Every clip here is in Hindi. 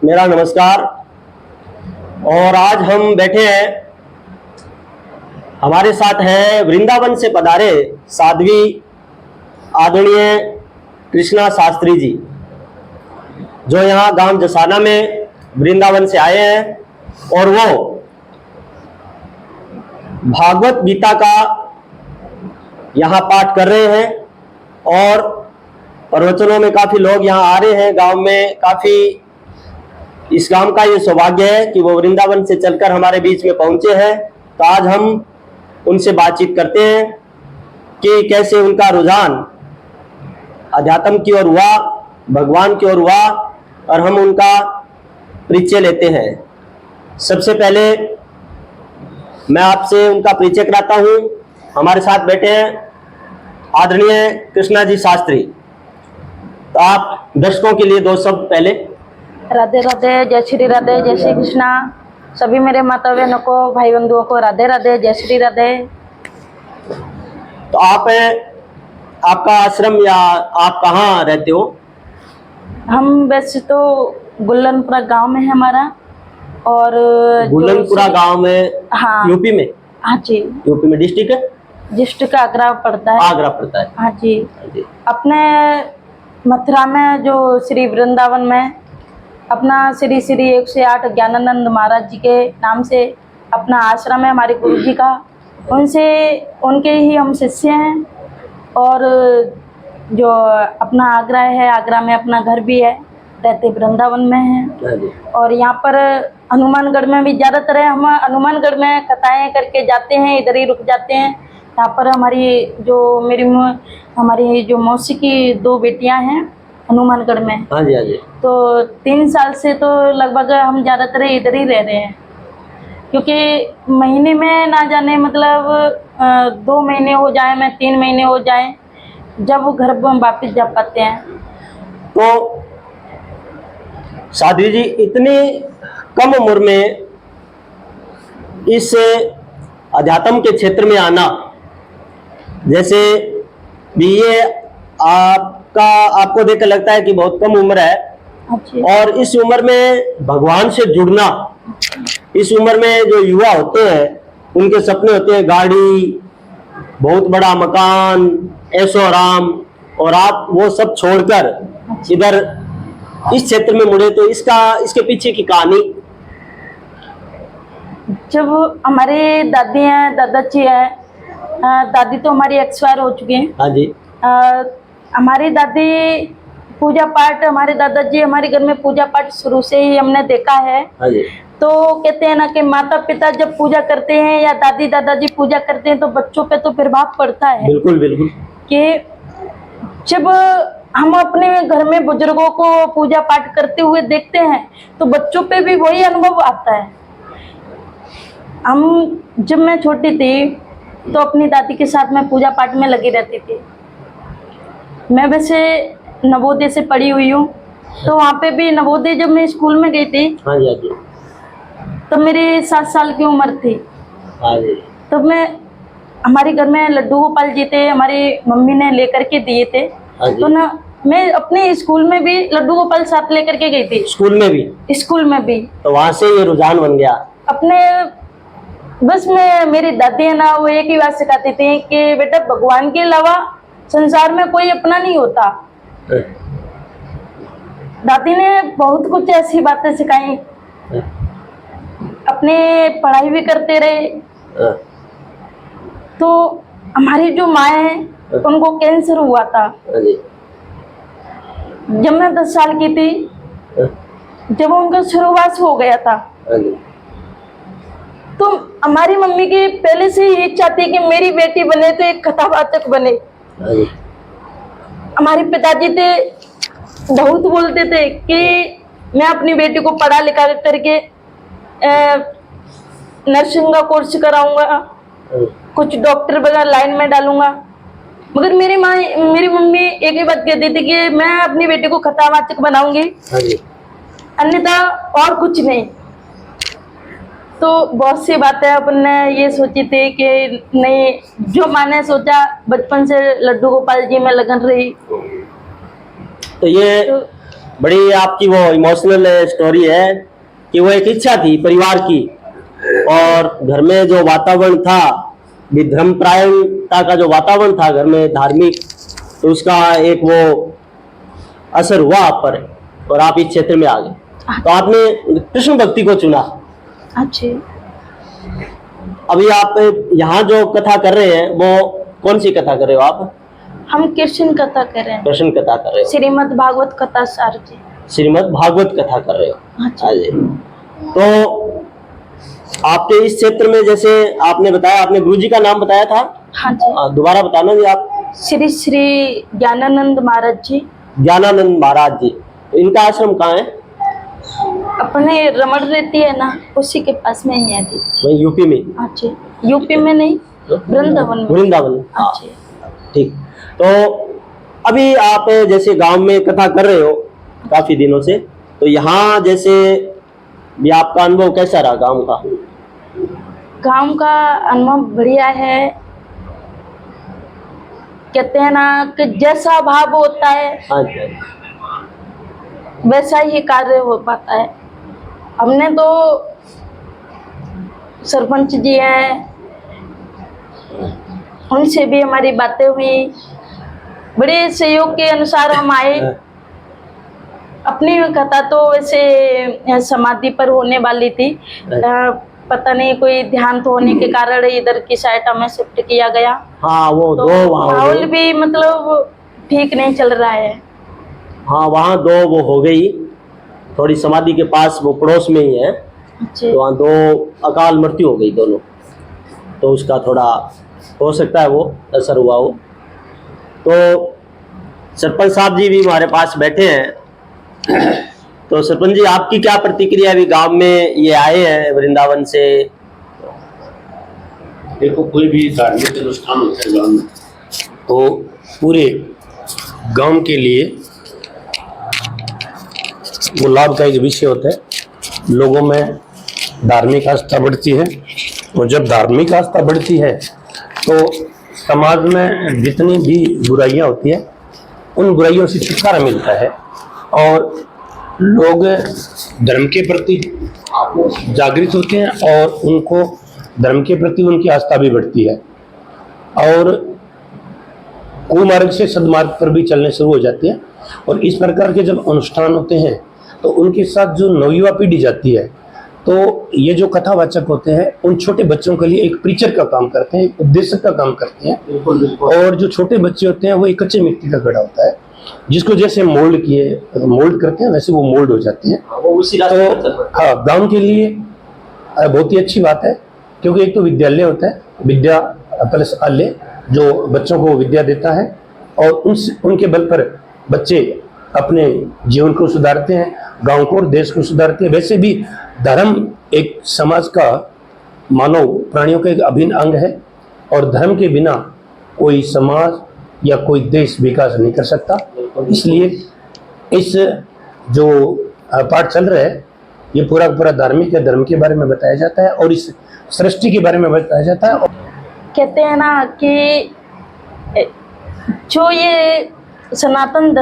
मेरा नमस्कार। और आज हम बैठे हैं, हमारे साथ है वृंदावन से पधारे साध्वी आदरणीय कृष्णा शास्त्री जी, जो यहाँ गांव जसाना में वृंदावन से आए हैं और वो भागवत गीता का यहाँ पाठ कर रहे हैं। और प्रवचनों में काफी लोग यहाँ आ रहे हैं। गांव में काफी, इस गांव का ये सौभाग्य है कि वो वृंदावन से चलकर हमारे बीच में पहुंचे हैं। तो आज हम उनसे बातचीत करते हैं कि कैसे उनका रुझान अध्यात्म की ओर हुआ, भगवान की ओर हुआ, और हम उनका परिचय लेते हैं। सबसे पहले मैं आपसे उनका परिचय कराता हूँ। हमारे साथ बैठे हैं आदरणीय कृष्णा जी शास्त्री। तो आप दर्शकों के लिए दो शब्द पहले। राधे राधे, जय श्री राधे, जय श्री कृष्णा। सभी मेरे माता बहनों को, भाई बंधुओं को राधे राधे, जय श्री राधे। तो आपका आश्रम या आप कहाँ रहते हो? हम वैसे तो गुल्लनपुरा गांव में है हमारा। और गुल्लनपुरा गांव में? हाँ, यूपी में? हाँ जी, यूपी में। डिस्ट्रिक्ट है? डिस्ट्रिक्ट आगरा पड़ता है। आगरा पड़ता है। हाँ जी। अपने मथुरा में जो श्री वृंदावन में अपना श्री श्री 108 ज्ञानानंद महाराज जी के नाम से अपना आश्रम है हमारे गुरु जी का। उनके ही हम शिष्य हैं। और जो अपना आगरा है, आगरा में अपना घर भी है, रहते वृंदावन में है। और यहाँ पर हनुमानगढ़ में भी ज़्यादातर है। हम हनुमानगढ़ में कथाएं करके जाते हैं, इधर ही रुक जाते हैं। यहाँ पर हमारी जो मौसी की 2 बेटियां हैं हनुमानगढ़ में। हाँ जी, हाँ जी। तो 3 साल से तो लगभग हम ज़्यादातर इधर ही रह रहे हैं, क्योंकि महीने में ना जाने मतलब 2 महीने हो जाए, मैं 3 महीने हो जाए, जब वो घर वापस जा पाते हैं। तो साध्वी जी, इतनी कम उम्र में इस अध्यात्म के क्षेत्र में आना, जैसे भी ये आपको देखकर लगता है कि बहुत कम उम्र है। और इस उम्र में भगवान से जुड़ना, इस उम्र में जो युवा होते हैं उनके सपने होते हैं गाड़ी, बहुत बड़ा मकान, ऐशो आराम, और आप वो सब छोड़कर इधर इस क्षेत्र में मुड़े। तो इसके पीछे की कहानी। जब हमारे दादी हैं, दादाजी हैं, दादी तो हमारी एक्सपायर हो चुकी हैं। हाँ जी। हमारी दादी पूजा पाठ, हमारे दादाजी हमारे घर में पूजा पाठ शुरू से ही हमने देखा है। हाँ जी। तो कहते हैं ना कि माता पिता जब पूजा करते हैं या दादी दादाजी पूजा करते हैं तो बच्चों पे तो प्रभाव पड़ता है। बिल्कुल बिल्कुल। कि जब हम अपने घर में बुजुर्गों को पूजा पाठ करते हुए देखते हैं तो बच्चों पे भी वही अनुभव आता है। जब मैं छोटी थी तो अपनी दादी के साथ मैं पूजा पाठ में लगी रहती थी। मैं वैसे नवोदय से पढ़ी हुई हूँ, तो वहाँ पे भी नवोदय जब मैं स्कूल में गई थी, हाँ जी, हाँ जी, तब मेरी 7 साल की उम्र थी। हाँ जी। तब हमारे घर में लड्डू गोपाल जी थे, हमारी मम्मी ने लेकर के दिए थे। तो ना मैं अपने स्कूल में भी लड्डू गोपाल साथ लेकर के गई थी। स्कूल में भी। तो वहाँ से ये रुझान बन गया अपने। बस मेरी दादी है ना, वो एक ही बात सिखाती थी कि बेटा, भगवान के अलावा संसार में कोई अपना नहीं होता। दादी ने बहुत कुछ ऐसी बातें सिखाई। अपने पढ़ाई भी करते रहे। तो हमारी जो माँ है उनको कैंसर हुआ था जब मैं 10 साल की थी, जब उनका शुरुआत हो गया था। तो हमारी मम्मी की पहले से ही इच्छा थी कि मेरी बेटी बने तो एक कथावाचक बने। हमारे पिताजी थे, बहुत बोलते थे कि मैं अपनी बेटी को पढ़ा लिखा करके नर्सिंग का कोर्स कराऊंगा, कुछ डॉक्टर वगैरह लाइन में डालूंगा। मगर मेरी मम्मी एक ही बात कहती थी कि मैं अपनी बेटी को कथावाचक बनाऊंगी, अन्यथा और कुछ नहीं। तो बहुत सी बातें अपन ने ये सोची थी कि नहीं, जो मैंने सोचा बचपन से लड्डू गोपाल जी में लगन रही। तो ये बड़ी आपकी वो इमोशनल स्टोरी है कि वो एक इच्छा थी परिवार की, और घर में जो वातावरण था, भी धर्मपरायणता का जो वातावरण था घर में धार्मिक, तो उसका एक वो असर हुआ आप पर और आप इस क्षेत्र में आ गए। तो आपने कृष्ण भक्ति को चुना। अच्छे। अभी आप यहाँ जो कथा कर रहे हैं वो कौन सी कथा कर रहे हो आप? हम कृष्ण कथा कर रहे हैं, कृष्ण कथा कर रहे हो, श्रीमद् भागवत कथा सार जी। श्रीमद् भागवत कथा कर रहे हो। अच्छा। हाँ जी। तो आपके इस क्षेत्र में जैसे आपने बताया, आपने गुरु जी का नाम बताया था, हाँ जी। दोबारा बताना जी आप। श्री श्री ज्ञानानंद महाराज जी। ज्ञानानंद महाराज जी, इनका आश्रम कहाँ है? अपने रमण रहती है ना, उसी के पास में ही है जी। वही यूपी में? अच्छे। यूपी में नहीं, वृंदावन में। वृंदावन। अच्छे। ठीक। तो अभी आप जैसे गांव में कथा कर रहे हो काफी दिनों से, तो यहाँ जैसे भी आपका अनुभव कैसा रहा गांव का? गांव का अनुभव बढ़िया है। कहते हैं ना कि जैसा भाव होता है हाँ जी, वैसा ही कार्य हो पाता है। हमने तो सरपंच जी हैं, उनसे भी हमारी बातें हुई, बड़े सहयोग के अनुसार हम आए। अपनी कथा तो वैसे समाधि पर होने वाली थी, पता नहीं कोई ध्यान तो होने के कारण इधर की साइड हमें शिफ्ट किया गया। हाँ, वो तो दो माहौल भी मतलब ठीक नहीं चल रहा है। हाँ, वहाँ दो वो हो गई, थोड़ी समाधि के पास, वो पड़ोस में ही है, तो वहाँ दो अकाल मृत्यु हो गई दोनों, तो उसका थोड़ा हो सकता है वो असर हुआ हो। तो सरपंच साहब जी भी हमारे पास बैठे हैं। तो सरपंच जी, आपकी क्या प्रतिक्रिया? अभी गांव में ये आए हैं वृंदावन से। देखो, कोई भी धार्मिक अनुष्ठान होता है गांव में, तो पूरे गांव के लिए वो लाभदायक विषय होता है। लोगों में धार्मिक आस्था बढ़ती है, और जब धार्मिक आस्था बढ़ती है तो समाज में जितनी भी बुराइयां होती है उन बुराइयों से छुटकारा मिलता है, और लोग धर्म के प्रति जागृत होते हैं, और उनको धर्म के प्रति उनकी आस्था भी बढ़ती है, और कुमार्ग से सद्मार्ग पर भी चलने शुरू हो जाती है। और इस प्रकार के जब अनुष्ठान होते हैं तो उनके साथ जो नवयुवा पीढ़ी जाती है, तो ये जो कथावाचक होते हैं उन छोटे बच्चों के लिए एक प्रीचर का काम करते हैं, एक उपदेशक का काम करते हैं। और जो छोटे बच्चे होते हैं वो एक कच्चे मिट्टी का घड़ा होता है, जिसको जैसे मोल्ड करते हैं वैसे वो मोल्ड हो जाते हैं। तो हाँ, गांव के लिए बहुत ही अच्छी बात है, क्योंकि एक तो विद्यालय होता है, विद्या प्लस आलय, जो बच्चों को विद्या देता है, और उनके बल पर बच्चे अपने जीवन को सुधारते हैं, गांव को और देश को सुधारते हैं। वैसे भी धर्म एक समाज का, मानव प्राणियों का एक अभिन्न अंग है, और धर्म के बिना कोई समाज या कोई देश विकास नहीं कर सकता। इसलिए इस जो पाठ चल रहा है ये पूरा पूरा धार्मिक है, धर्म के बारे में बताया जाता है और इस सृष्टि के बारे में बताया जाता है। कहते हैं ना कि जो ये सनातन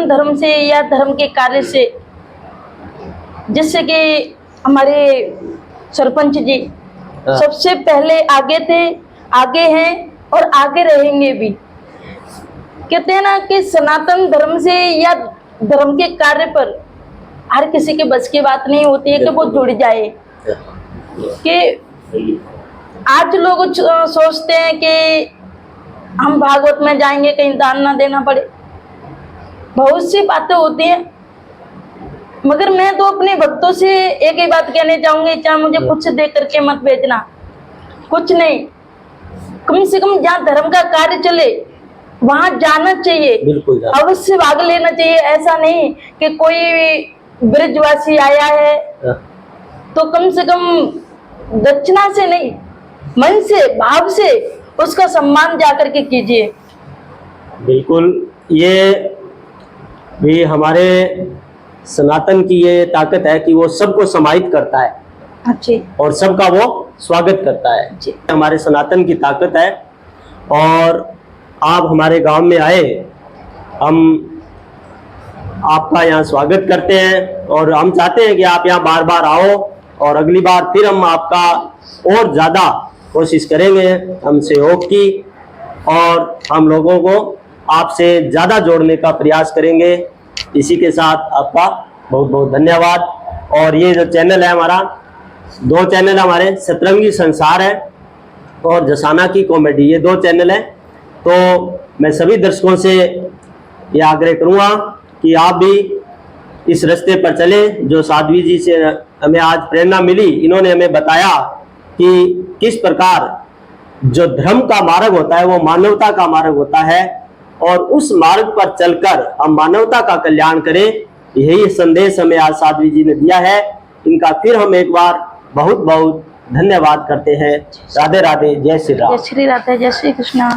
धर्म से या धर्म के कार्य से, जैसे कि हमारे सरपंच जी सबसे पहले आगे थे, आगे हैं और आगे रहेंगे भी। कहते हैं ना कि सनातन धर्म से या धर्म के कार्य पर हर किसी के बस की बात नहीं होती है कि वो जुड़ जाए। कि आज लोग सोचते हैं कि हम भागवत में जाएंगे कहीं दान ना देना पड़े, बहुत सी बातें होती हैं। मगर मैं तो अपने भक्तों से एक ही बात कहने चाहूंगी, चाहे मुझे कुछ दे करके मत भेजना, कुछ नहीं, कम से कम जहाँ धर्म का कार्य चले वहां जाना चाहिए, अवश्य भाग लेना चाहिए। ऐसा नहीं कि कोई ब्रजवासी आया है तो कम से कम दक्षिणा से नहीं, मन से, भाव से उसका सम्मान जाकर के कीजिए। बिल्कुल, ये भी हमारे सनातन की ये ताकत है कि वो सबको समाहित करता है अच्छी, और सबका वो स्वागत करता है। हमारे सनातन की ताकत है। और आप हमारे गांव में आए, हम आपका यहाँ स्वागत करते हैं और हम चाहते हैं कि आप यहाँ बार बार आओ और अगली बार फिर हम आपका और ज़्यादा कोशिश करेंगे हम सहयोग की और हम लोगों को आपसे ज़्यादा जोड़ने का प्रयास करेंगे। इसी के साथ आपका बहुत बहुत धन्यवाद। और ये जो चैनल है हमारा, 2 चैनल हमारे, सतरंगी संसार है और जसाना की कॉमेडी, ये 2 चैनल हैं। तो मैं सभी दर्शकों से ये आग्रह करूँगा कि आप भी इस रास्ते पर चले जो साध्वी जी से हमें आज प्रेरणा मिली। इन्होंने हमें बताया कि किस प्रकार जो धर्म का मार्ग होता है वो मानवता का मार्ग होता है और उस मार्ग पर चलकर हम मानवता का कल्याण करें। यही संदेश हमें आज साध्वी जी ने दिया है। इनका फिर हम एक बार बहुत बहुत धन्यवाद करते हैं। राधे राधे, जय श्री राम। जय श्री राधे, जय श्री कृष्णा।